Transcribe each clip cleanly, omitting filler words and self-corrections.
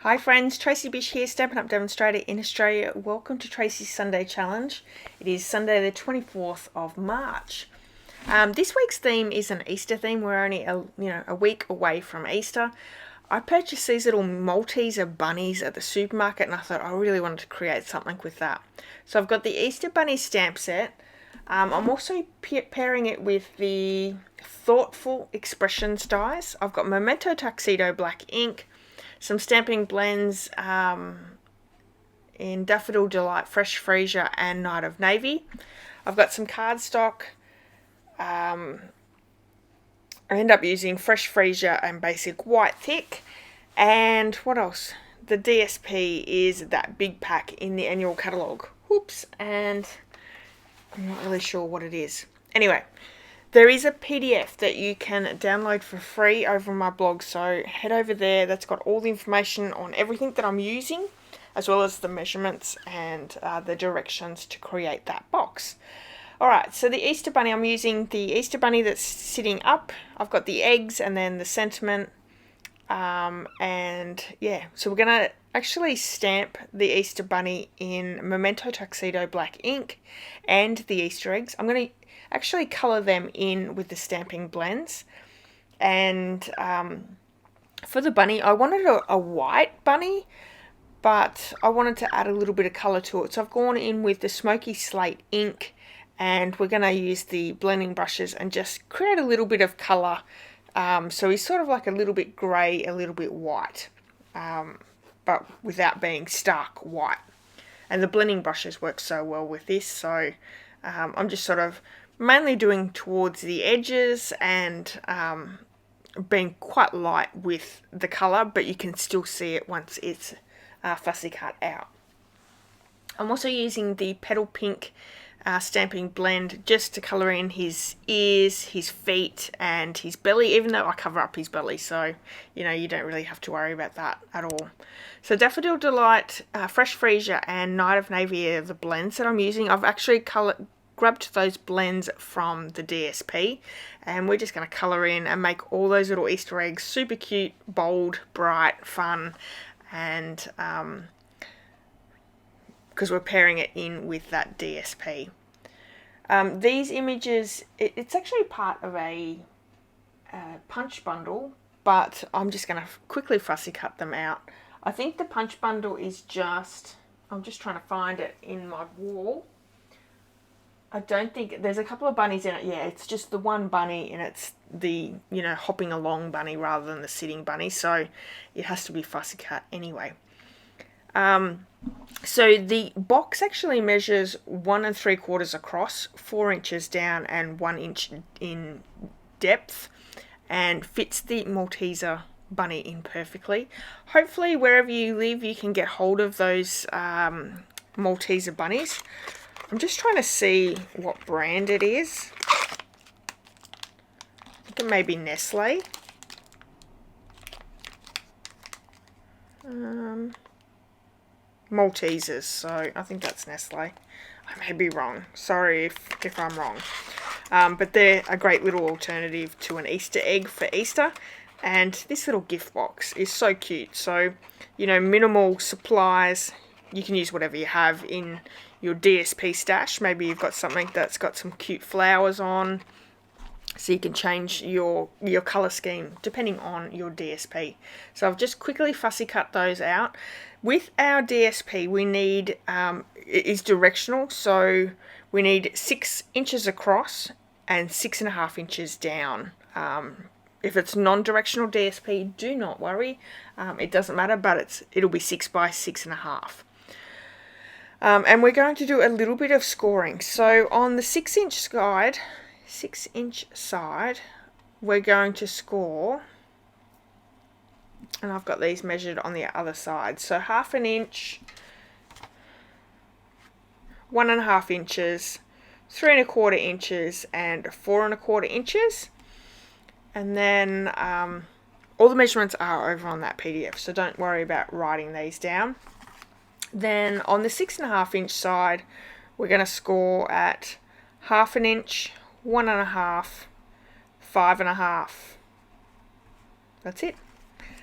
Hi friends, Tracy.bish here, Stampin' Up! Demonstrator in Australia. Welcome to Tracy's Sunday Challenge. It is Sunday the 24th of March. This week's theme is an Easter theme. We're only a week away from Easter. I purchased these little Malteser bunnies at the supermarket and I thought I really wanted to create something with that. So I've got the Easter Bunny stamp set. I'm also pairing it with the Thoughtful Expressions dies. I've got Memento Tuxedo black ink, some stamping blends in Daffodil Delight, Fresh Freesia and Night of Navy. I've got some cardstock. I end up using Fresh Freesia and Basic White Thick. And what else? The DSP is that big pack in the annual catalogue. Whoops, and I'm not really sure what it is. Anyway, there is a PDF that you can download for free over my blog, so head over there. That's got all the information on everything that I'm using, as well as the measurements and the directions to create that box. Alright, so the Easter Bunny, I'm using the Easter Bunny that's sitting up. I've got the eggs and then the sentiment. And yeah, so we're going to actually stamp the Easter Bunny in Memento Tuxedo black ink and the Easter eggs. I'm going to actually colour them in with the stamping blends. And for the bunny, I wanted a white bunny, but I wanted to add a little bit of colour to it. So I've gone in with the Smoky Slate ink, and we're going to use the blending brushes and just create a little bit of colour. So he's sort of like a little bit grey, a little bit white, but without being stark white. And the blending brushes work so well with this, so I'm just sort of mainly doing towards the edges and being quite light with the colour, but you can still see it once it's fussy cut out. I'm also using the Petal Pink stamping blend just to colour in his ears, his feet and his belly, even though I cover up his belly, so you don't really have to worry about that at all. So Daffodil Delight, Fresh Freesia and Night of Navy are the blends that I'm using. I've actually grabbed those blends from the DSP, and we're just going to colour in and make all those little Easter eggs super cute, bold, bright, fun, and because we're pairing it in with that DSP. These images, it's actually part of a punch bundle, but I'm just going to quickly fussy cut them out. I think the punch bundle is just, I'm just trying to find it in my wall. I don't think, there's a couple of bunnies in it. Yeah, it's just the one bunny, and it's the, hopping along bunny rather than the sitting bunny, so it has to be fussy cut anyway. So the box actually measures 1 3/4 across, 4 inches down and 1 inch in depth, and fits the Malteser bunny in perfectly. Hopefully wherever you live you can get hold of those Malteser bunnies. I'm just trying to see what brand it is. I think it may be Nestle. Maltesers, so I think that's Nestle. I may be wrong. Sorry if I'm wrong. But they're a great little alternative to an Easter egg for Easter. And this little gift box is so cute. So, minimal supplies. You can use whatever you have in your DSP stash. Maybe you've got something that's got some cute flowers on, so you can change your colour scheme depending on your DSP. So I've just quickly fussy cut those out. With our DSP we need, it is directional, so we need 6 inches across and 6.5 inches down. If it's non-directional DSP, do not worry, it doesn't matter, but it'll be 6 by 6.5. And we're going to do a little bit of scoring. So on the 6-inch side, we're going to score, and I've got these measured on the other side. So 1/2 inch, 1.5 inches, 3.25 inches, and 4.25 inches. And then all the measurements are over on that PDF, so don't worry about writing these down. Then on the 6.5 inch side, we're going to score at 1/2 inch, 1.5, 5.5. That's it.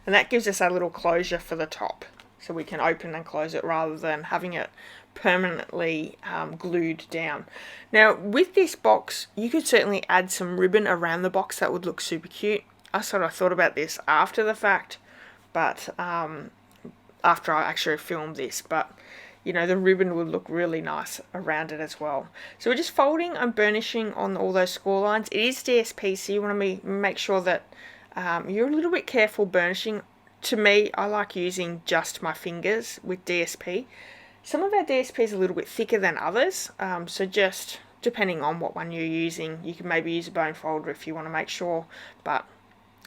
And that gives us a little closure for the top, so we can open and close it rather than having it permanently glued down. Now with this box, you could certainly add some ribbon around the box. That would look super cute. I sort of thought about this after the fact, but after I actually filmed this, but you know, the ribbon would look really nice around it as well. So we're just folding and burnishing on all those score lines. It is DSP, so you want to make sure that you're a little bit careful burnishing. To me, I like using just my fingers with DSP. Some of our DSP is a little bit thicker than others, so just depending on what one you're using, you can maybe use a bone folder if you want to make sure, but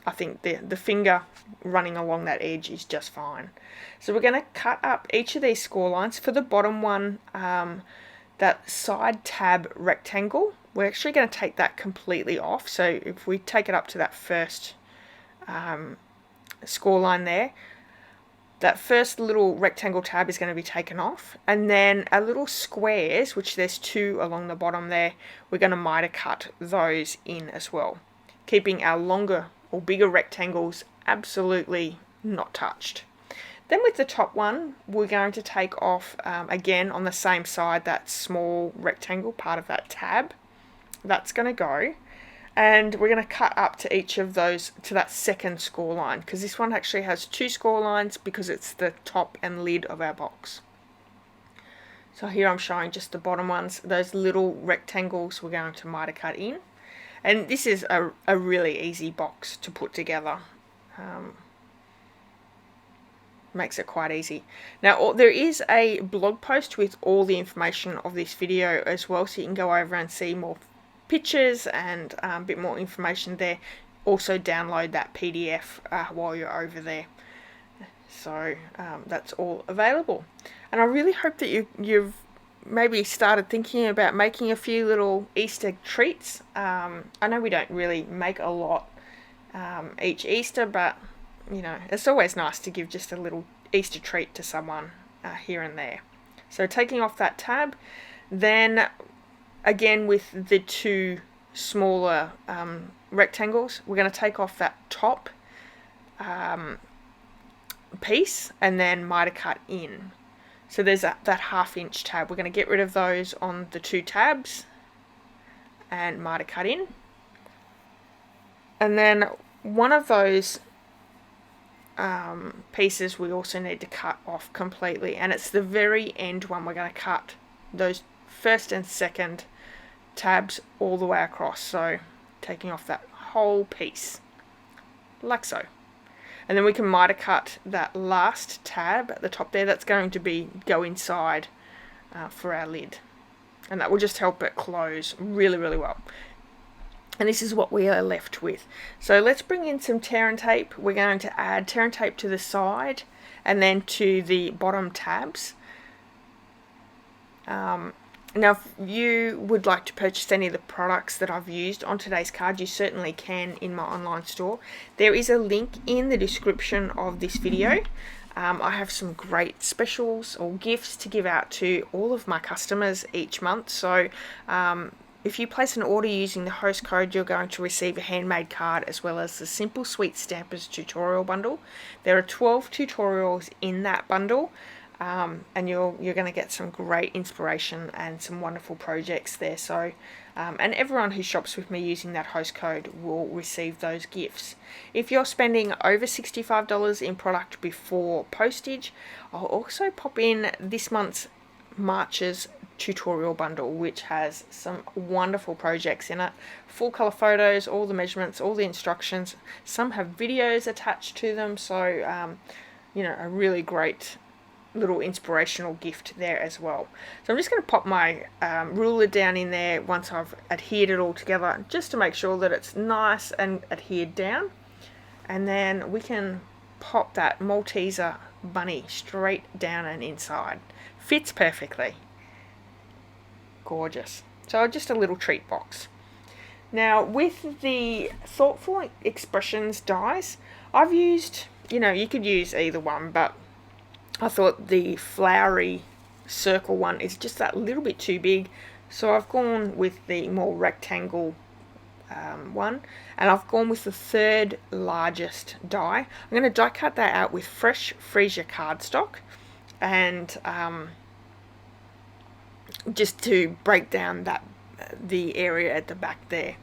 I think the finger running along that edge is just fine. So we're going to cut up each of these score lines. For the bottom one, that side tab rectangle, we're actually going to take that completely off. So if we take it up to that first score line there, that first little rectangle tab is going to be taken off, and then our little squares, which there's 2 along the bottom there, we're going to miter cut those in as well, keeping our longer or bigger rectangles absolutely not touched. Then with the top one, we're going to take off again on the same side that small rectangle part of that tab. That's going to go, and we're going to cut up to each of those to that second score line, because this one actually has 2 score lines because it's the top and lid of our box. So here I'm showing just the bottom ones. Those little rectangles we're going to miter cut in. And this is a really easy box to put together. Makes it quite easy. Now there is a blog post with all the information of this video as well, so you can go over and see more pictures and a bit more information there. Also download that PDF while you're over there. So that's all available. And I really hope that you've maybe started thinking about making a few little Easter treats. I know we don't really make a lot each Easter, but you know, it's always nice to give just a little Easter treat to someone here and there. So taking off that tab, then again with the 2 smaller rectangles, we're going to take off that top piece and then miter cut in. So there's that 1/2 inch tab. We're going to get rid of those on the 2 tabs and miter cut in. And then one of those pieces we also need to cut off completely, and it's the very end one. We're going to cut those first and second tabs all the way across, so taking off that whole piece like so. And then we can miter cut that last tab at the top there. That's going to go inside for our lid, and that will just help it close really, really well. And this is what we are left with. So let's bring in some tear and tape. We're going to add tear and tape to the side and then to the bottom tabs. Now if you would like to purchase any of the products that I've used on today's card, you certainly can in my online store. There is a link in the description of this video. I have some great specials or gifts to give out to all of my customers each month. So if you place an order using the host code, you're going to receive a handmade card as well as the Simple Sweet Stampers tutorial bundle. There are 12 tutorials in that bundle. And you're going to get some great inspiration and some wonderful projects there. So and everyone who shops with me using that host code will receive those gifts. If you're spending over $65 in product before postage, I'll also pop in this month's March's tutorial bundle, which has some wonderful projects in it, full color photos, all the measurements, all the instructions. Some have videos attached to them, so you know, a really great little inspirational gift there as well. So I'm just going to pop my ruler down in there once I've adhered it all together, just to make sure that it's nice and adhered down, and then we can pop that Malteser bunny straight down and inside. Fits perfectly. Gorgeous. So just a little treat box. Now with the Thoughtful Expressions dies, I've used, you know, you could use either one, but I thought the flowery circle one is just that little bit too big, so I've gone with the more rectangle one, and I've gone with the third largest die. I'm going to die cut that out with fresh freesia cardstock, and just to break down the area at the back there.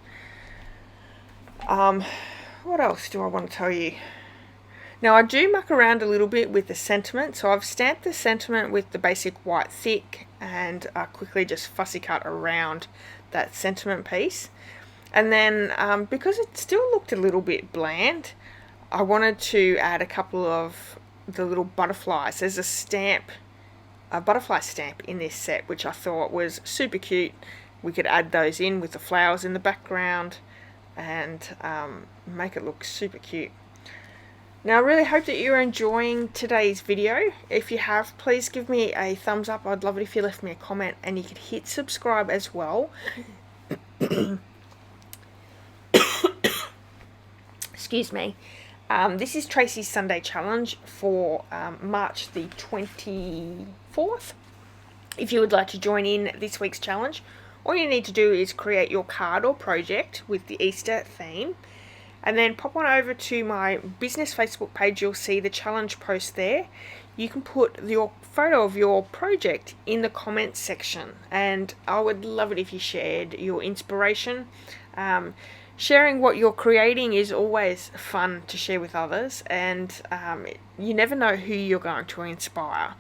What else do I want to tell you? Now, I do muck around a little bit with the sentiment, so I've stamped the sentiment with the basic white thick, and I quickly just fussy cut around that sentiment piece. And then because it still looked a little bit bland, I wanted to add a couple of the little butterflies. There's a butterfly stamp in this set, which I thought was super cute. We could add those in with the flowers in the background and make it look super cute. Now, I really hope that you're enjoying today's video. If you have, please give me a thumbs up. I'd love it if you left me a comment, and you could hit subscribe as well. Excuse me. This is Tracy's Sunday Challenge for March the 24th. If you would like to join in this week's challenge, all you need to do is create your card or project with the Easter theme, and then pop on over to my business Facebook page. You'll see the challenge post there. You can put your photo of your project in the comments section, and I would love it if you shared your inspiration. Sharing what you're creating is always fun to share with others, and you never know who you're going to inspire.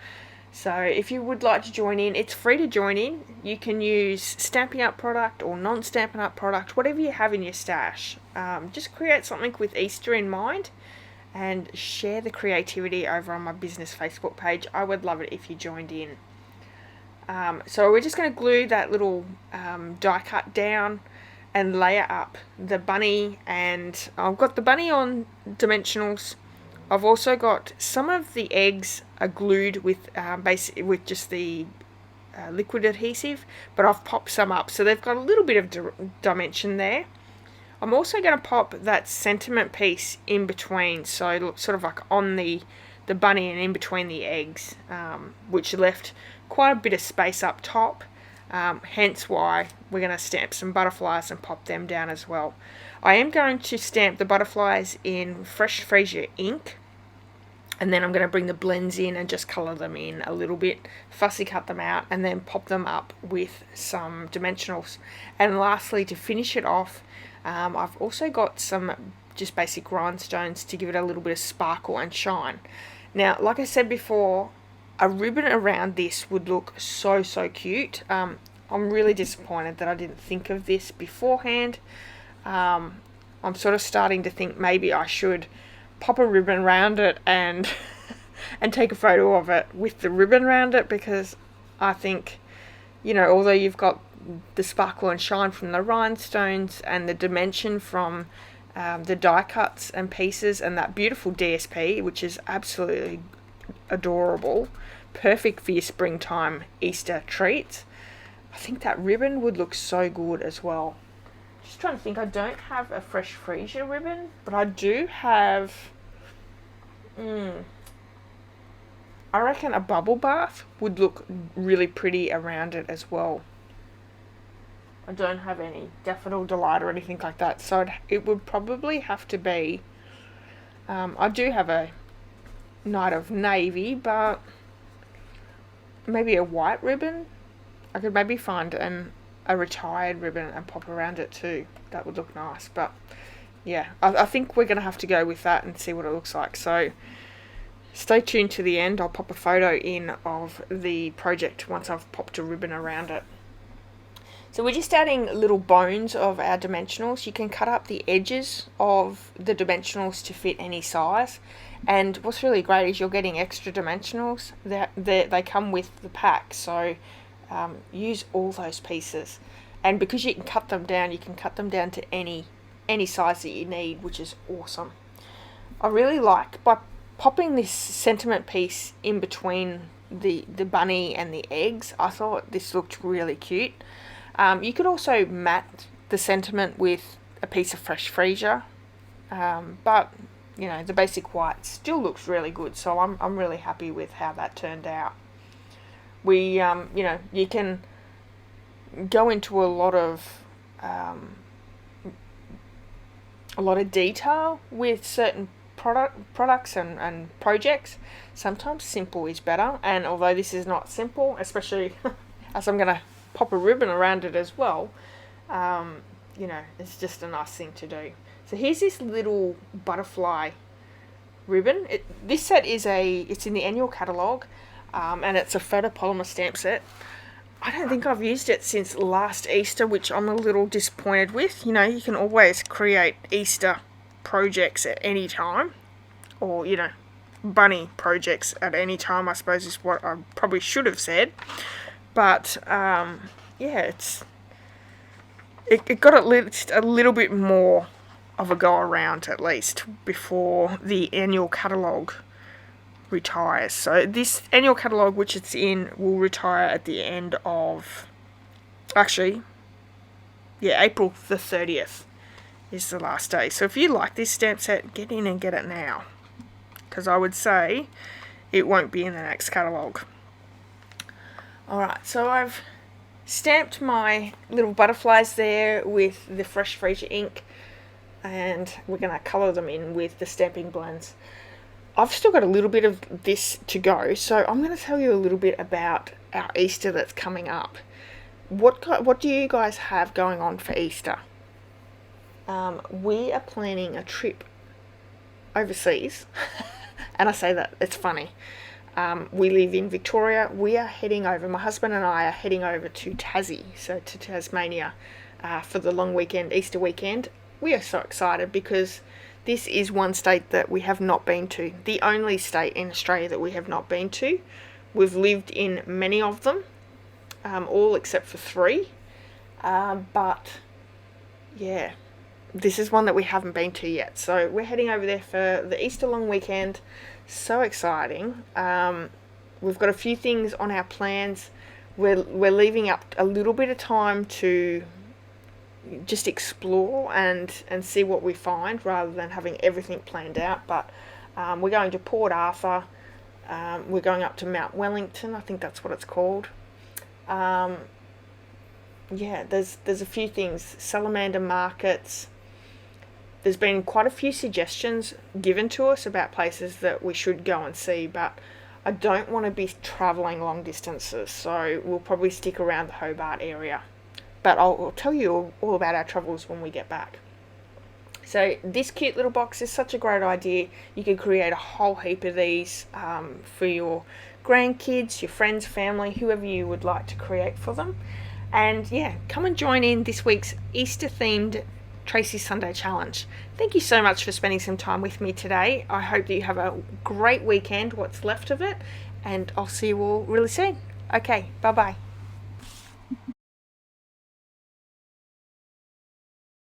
So if you would like to join in, it's free to join in. You can use Stampin' Up product or non-Stampin' Up product, whatever you have in your stash. Just create something with Easter in mind and share the creativity over on my business Facebook page. I would love it if you joined in. So we're just going to glue that little die cut down and layer up the bunny, and I've got the bunny on dimensionals. I've also got some of the eggs are glued with basically with just the liquid adhesive, but I've popped some up, so they've got a little bit of dimension there. I'm also going to pop that sentiment piece in between, so sort of like on the bunny and in between the eggs, which left quite a bit of space up top. Hence why we're going to stamp some butterflies and pop them down as well. I am going to stamp the butterflies in fresh freesia ink, and then I'm going to bring the blends in and just colour them in a little bit, fussy cut them out, and then pop them up with some dimensionals. And lastly, to finish it off, I've also got some just basic rhinestones to give it a little bit of sparkle and shine. Now, like I said before, a ribbon around this would look so cute. I'm really disappointed that I didn't think of this beforehand. I'm sort of starting to think maybe I should pop a ribbon around it and and take a photo of it with the ribbon around it, because I think, you know, although you've got the sparkle and shine from the rhinestones and the dimension from the die cuts and pieces and that beautiful DSP, which is absolutely adorable, perfect for your springtime Easter treats, I think that ribbon would look so good as well. Just trying to think, I don't have a fresh freesia ribbon, but I do have I reckon a bubble bath would look really pretty around it as well. I don't have any Daffodil Delight or anything like that, so it would probably have to be I do have a Night of Navy, but maybe a white ribbon. I could maybe find a retired ribbon and pop around it too. That would look nice. But yeah, I think we're going to have to go with that and see what it looks like. So stay tuned to the end. I'll pop a photo in of the project once I've popped a ribbon around it. So we're just adding little bones of our dimensionals. You can cut up the edges of the dimensionals to fit any size. And what's really great is you're getting extra dimensionals. They come with the pack, so use all those pieces. And because you can cut them down, you can cut them down to any size that you need, which is awesome. I really like, by popping this sentiment piece in between the bunny and the eggs, I thought this looked really cute. You could also mat the sentiment with a piece of fresh freesia, but you know, the basic white still looks really good, so I'm really happy with how that turned out. We you know, you can go into a lot of a lot of detail with certain products and projects. Sometimes simple is better, and although this is not simple, especially as I'm going to pop a ribbon around it as well, you know, it's just a nice thing to do. So here's this little butterfly ribbon. This set is it's in the annual catalogue, and it's a photopolymer stamp set. I don't think I've used it since last Easter, which I'm a little disappointed with. You know, you can always create Easter projects at any time, or, you know, bunny projects at any time, I suppose is what I probably should have said. But, yeah, it got at least a little bit more of a go around, at least, before the annual catalogue retires. So this annual catalogue, which it's in, will retire at the end of, actually, yeah, April the 30th is the last day. So if you like this stamp set, get in and get it now, because I would say it won't be in the next catalogue. Alright, so I've stamped my little butterflies there with the Fresh Freesia ink, and we're going to colour them in with the stamping blends. I've still got a little bit of this to go, so I'm going to tell you a little bit about our Easter that's coming up. What do you guys have going on for Easter? We are planning a trip overseas, and I say that, it's funny. We live in Victoria. We are heading over, my husband and I are heading over to Tassie, so to Tasmania, for the long weekend, Easter weekend. We are so excited because this is one state that we have not been to. The only state in Australia that we have not been to. We've lived in many of them, all except for 3. But, yeah, this is one that we haven't been to yet. So we're heading over there for the Easter long weekend. So exciting. We've got a few things on our plans. We're leaving up a little bit of time to just explore and see what we find, rather than having everything planned out. But we're going to Port Arthur, we're going up to Mount Wellington, I think that's what it's called. Yeah, there's a few things, salamander markets. There's been quite a few suggestions given to us about places that we should go and see, but I don't want to be travelling long distances, so we'll probably stick around the Hobart area. But I'll tell you all about our travels when we get back. So this cute little box is such a great idea. You can create a whole heap of these for your grandkids, your friends, family, whoever you would like to create for them. And yeah, come and join in this week's Easter themed Tracy Sunday Challenge. Thank you so much for spending some time with me today. I hope that you have a great weekend, what's left of it, and I'll see you all really soon. Okay, bye bye.